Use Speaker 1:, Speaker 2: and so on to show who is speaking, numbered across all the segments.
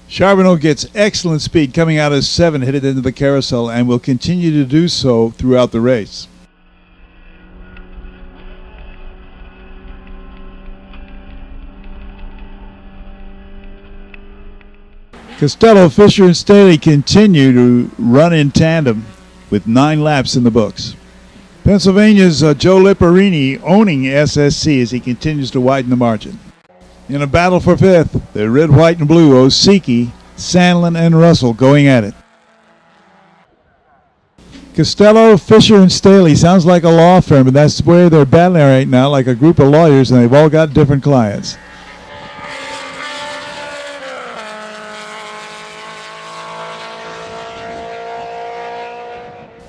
Speaker 1: Charbonneau gets excellent speed coming out of 7, hit it into the carousel, and will continue to do so throughout the race. Costello, Fisher, and Staley continue to run in tandem with 9 laps in the books. Pennsylvania's Joe Liparini owning SSC as he continues to widen the margin. In a battle for 5th, the red, white, and blue SCCA, Sandlin, and Russell going at it. Costello, Fisher, and Staley sounds like a law firm, but that's where they're battling right now, like a group of lawyers, and they've all got different clients.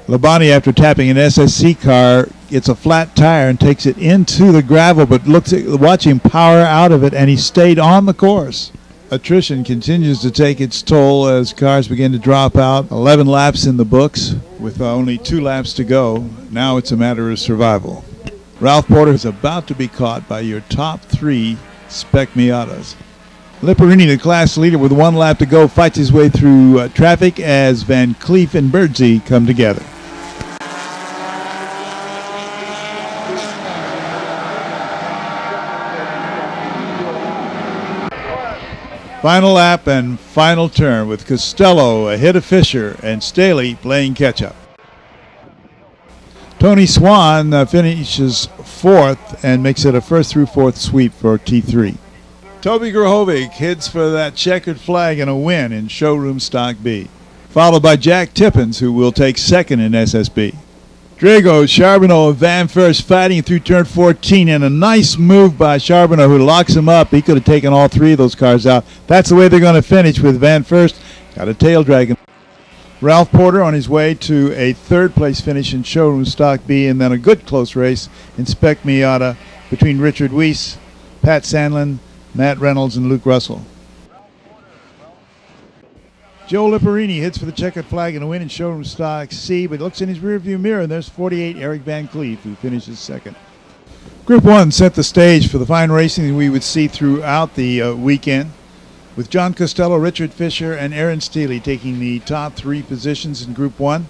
Speaker 1: Labonte, after tapping an SSC car, gets a flat tire and takes it into the gravel, but watch him power out of it, and he stayed on the course. Attrition continues to take its toll as cars begin to drop out. 11 laps in the books with only 2 laps to go. Now it's a matter of survival. Ralph Porter is about to be caught by your top 3 Spec Miatas. Liparini, the class leader with 1 lap to go, fights his way through traffic as Van Cleef and Birdsey come together. Final lap and final turn with Costello ahead of Fisher and Staley playing catch-up. Tony Swan finishes 4th and makes it a 1st through 4th sweep for T3. Toby Grahovic heads for that checkered flag and a win in Showroom Stock B, followed by Jack Tippins, who will take 2nd in SSB. Drago, Charbonneau, and Van First fighting through turn 14, and a nice move by Charbonneau, who locks him up. He could have taken all 3 of those cars out. That's the way they're going to finish, with Van First got a tail dragon. Ralph Porter on his way to a 3rd place finish in Showroom Stock B, and then a good close race in Spec Miata between Richard Weiss, Pat Sandlin, Matt Reynolds, and Luke Russell. Joe Liparini hits for the checkered flag and a win in Showroom Stock C, but looks in his rearview mirror, and there's 48 Eric Van Cleef, who finishes 2nd. Group 1 set the stage for the fine racing that we would see throughout the weekend, with John Costello, Richard Fisher, and Aaron Staley taking the top 3 positions in Group 1.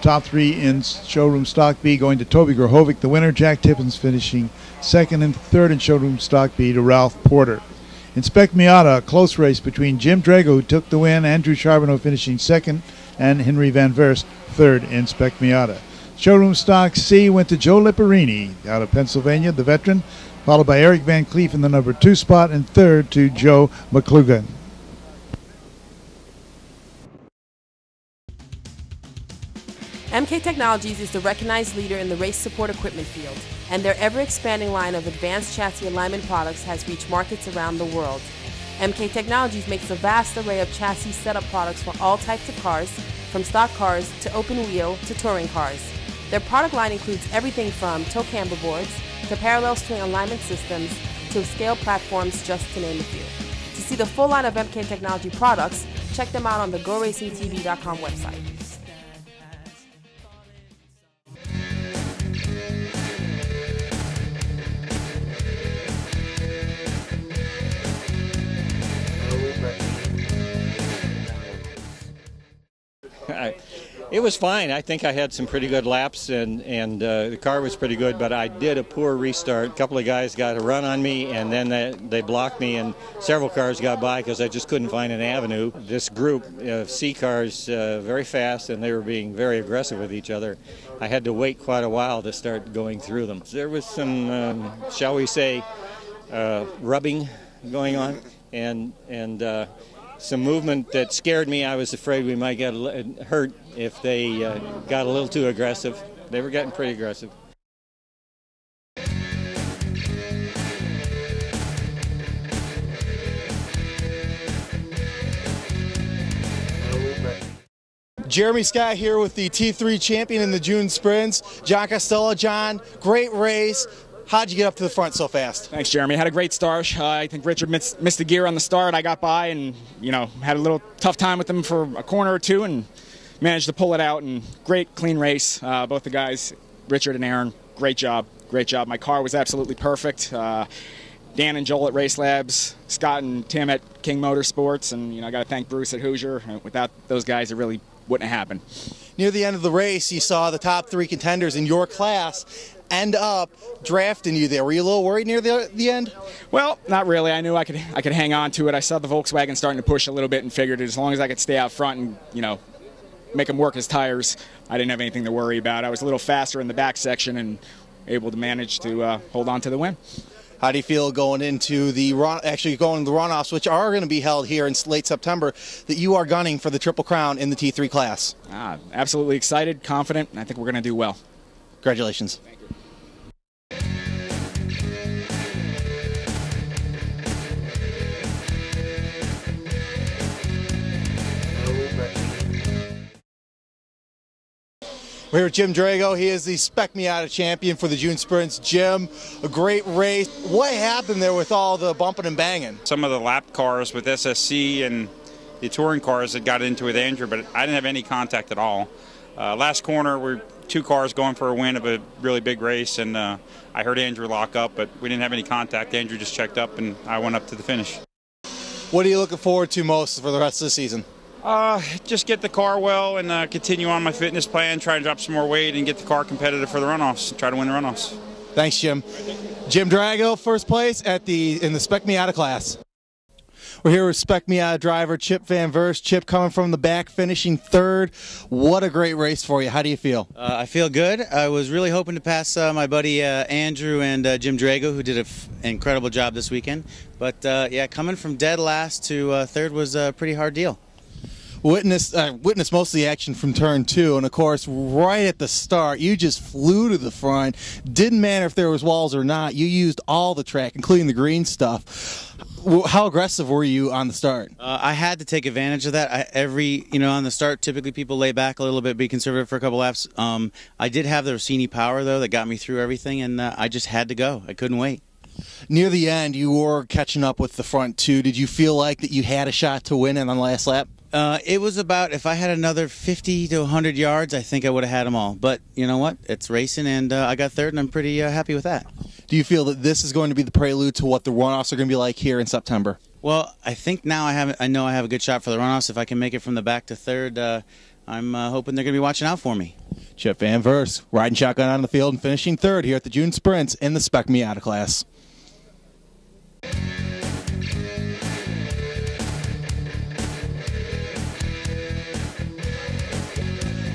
Speaker 1: Top 3 in Showroom Stock B going to Toby Grahovic, the winner. Jack Tippins finishing 2nd and 3rd in Showroom Stock B to Ralph Porter. In Spec Miata, a close race between Jim Drago, who took the win, Andrew Charbonneau finishing 2nd, and Henry Van Verst 3rd in Spec Miata. Showroom Stock C went to Joe Liparini out of Pennsylvania, the veteran, followed by Eric Van Cleef in the number 2 spot, and 3rd to Joe McClugan.
Speaker 2: MK Technologies is the recognized leader in the race support equipment field, and their ever-expanding line of advanced chassis alignment products has reached markets around the world. MK Technologies makes a vast array of chassis setup products for all types of cars, from stock cars to open wheel to touring cars. Their product line includes everything from tow camber boards to parallel string alignment systems to scale platforms, just to name a few. To see the full line of MK Technology products, check them out on the GoRacingTV.com website.
Speaker 3: It was fine. I think I had some pretty good laps, and the car was pretty good, but I did a poor restart. A couple of guys got a run on me, and then they blocked me, and several cars got by because I just couldn't find an avenue. This group of C cars very fast, and they were being very aggressive with each other. I had to wait quite a while to start going through them. There was some, shall we say, rubbing going on, and some movement that scared me. I was afraid we might get hurt if they got a little too aggressive. They were getting pretty aggressive.
Speaker 4: Jeremy Scott here with the T3 champion in the June sprints, John Costello. John, great race. How'd you get up to the front so fast?
Speaker 5: Thanks, Jeremy. Had a great start. I think Richard missed the gear on the start. I got by and, had a little tough time with him for a corner or two and managed to pull it out. And great, clean race. Both the guys, Richard and Aaron, great job. Great job. My car was absolutely perfect. Dan and Joel at Race Labs, Scott and Tim at King Motorsports, and I got to thank Bruce at Hoosier. Without those guys, it really wouldn't have happened.
Speaker 4: Near the end of the race, you saw the top 3 contenders in your class end up drafting you there. Were you a little worried near the end?
Speaker 5: Well, not really. I knew I could hang on to it. I saw the Volkswagen starting to push a little bit and figured as long as I could stay out front and, make him work his tires, I didn't have anything to worry about. I was a little faster in the back section and able to manage to hold on to the win.
Speaker 4: How do you feel going into the runoffs, which are going to be held here in late September, that you are gunning for the Triple Crown in the T3 class?
Speaker 5: Absolutely excited, confident, and I think we're going to do well.
Speaker 4: Congratulations.
Speaker 5: Thank you.
Speaker 4: We're here with Jim Drago. He is the Spec Miata champion for the June Sprints. Jim, a great race. What happened there with all the bumping and banging?
Speaker 6: Some of the lap cars with SSC and the touring cars that got into with Andrew, but I didn't have any contact at all. Last corner, we're 2 cars going for a win of a really big race, and I heard Andrew lock up, but we didn't have any contact. Andrew just checked up, and I went up to the finish.
Speaker 4: What are you looking forward to most for the rest of the season?
Speaker 6: Just get the car well and continue on my fitness plan, try to drop some more weight and get the car competitive for the runoffs, try to win the runoffs.
Speaker 4: Thanks, Jim. Jim Drago, first place in the Spec Miata class. We're here with Spec Miata driver Chip Van Verst. Chip coming from the back, finishing 3rd. What a great race for you. How do you feel?
Speaker 7: I feel good. I was really hoping to pass my buddy Andrew and Jim Drago, who did an incredible job this weekend. But yeah, coming from dead last to 3rd was a pretty hard deal.
Speaker 4: Witnessed most of the action from turn 2, and of course right at the start you just flew to the front. Didn't matter if there was walls or not, you used all the track, including the green stuff. How aggressive were you on the start?
Speaker 7: I had to take advantage of that. On the start, typically people lay back a little bit, be conservative for a couple laps. I did have the Rossini power though that got me through everything, and I just had to go. I couldn't wait.
Speaker 4: Near the end, you were catching up with the front 2. Did you feel like that you had a shot to win it on the last lap?
Speaker 7: It was about, if I had another 50 to 100 yards, I think I would have had them all. But you know what? It's racing, and I got 3rd, and I'm pretty happy with that.
Speaker 4: Do you feel that this is going to be the prelude to what the runoffs are going to be like here in September?
Speaker 7: Well, I think now I know I have a good shot for the runoffs. If I can make it from the back to 3rd, I'm hoping they're going to be watching out for me.
Speaker 4: Chip Van Verst, riding shotgun on the field and finishing 3rd here at the June Sprints in the Spec Miata class.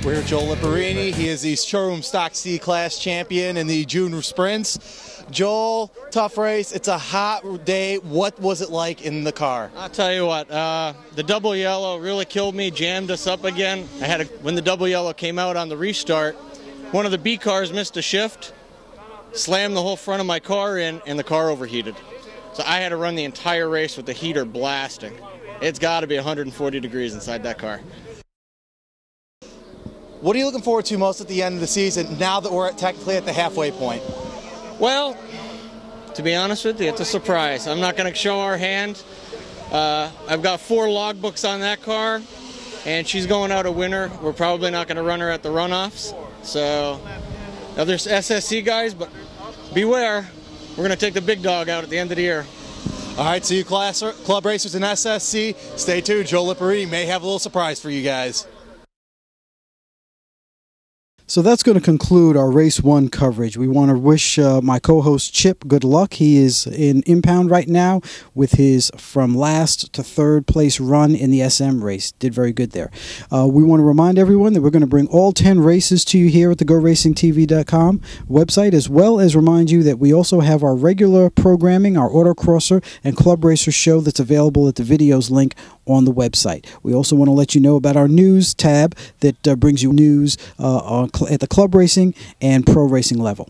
Speaker 4: We're here with Joel Liparini. He is the showroom stock C class champion in the June Sprints. Joel, tough race. It's a hot day. What was it like in the car?
Speaker 8: I'll tell you what, the double yellow really killed me, jammed us up again. When the double yellow came out on the restart, one of the B cars missed a shift, slammed the whole front of my car in, and the car overheated. So I had to run the entire race with the heater blasting. It's got to be 140 degrees inside that car.
Speaker 4: What are you looking forward to most at the end of the season now that we're technically at the halfway point?
Speaker 8: Well, to be honest with you, it's a surprise. I'm not going to show our hand. I've got 4 logbooks on that car, and she's going out a winner. We're probably not going to run her at the runoffs. So, now there's SSC guys, but beware. We're going to take the big dog out at the end of the year.
Speaker 4: All right, see you club racers in SSC. Stay tuned. Joe Liparini may have a little surprise for you guys.
Speaker 9: So that's going to conclude our Race 1 coverage. We want to wish my co-host Chip good luck. He is in impound right now with his from last to 3rd place run in the SM race. Did very good there. We want to remind everyone that we're going to bring all 10 races to you here at the GoRacingTV.com website, as well as remind you that we also have our regular programming, our Autocrosser and Club Racer show that's available at the videos link on the website. We also want to let you know about our news tab that brings you news at the club racing and pro racing level.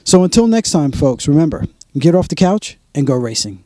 Speaker 9: So until next time, folks, remember, get off the couch and go racing.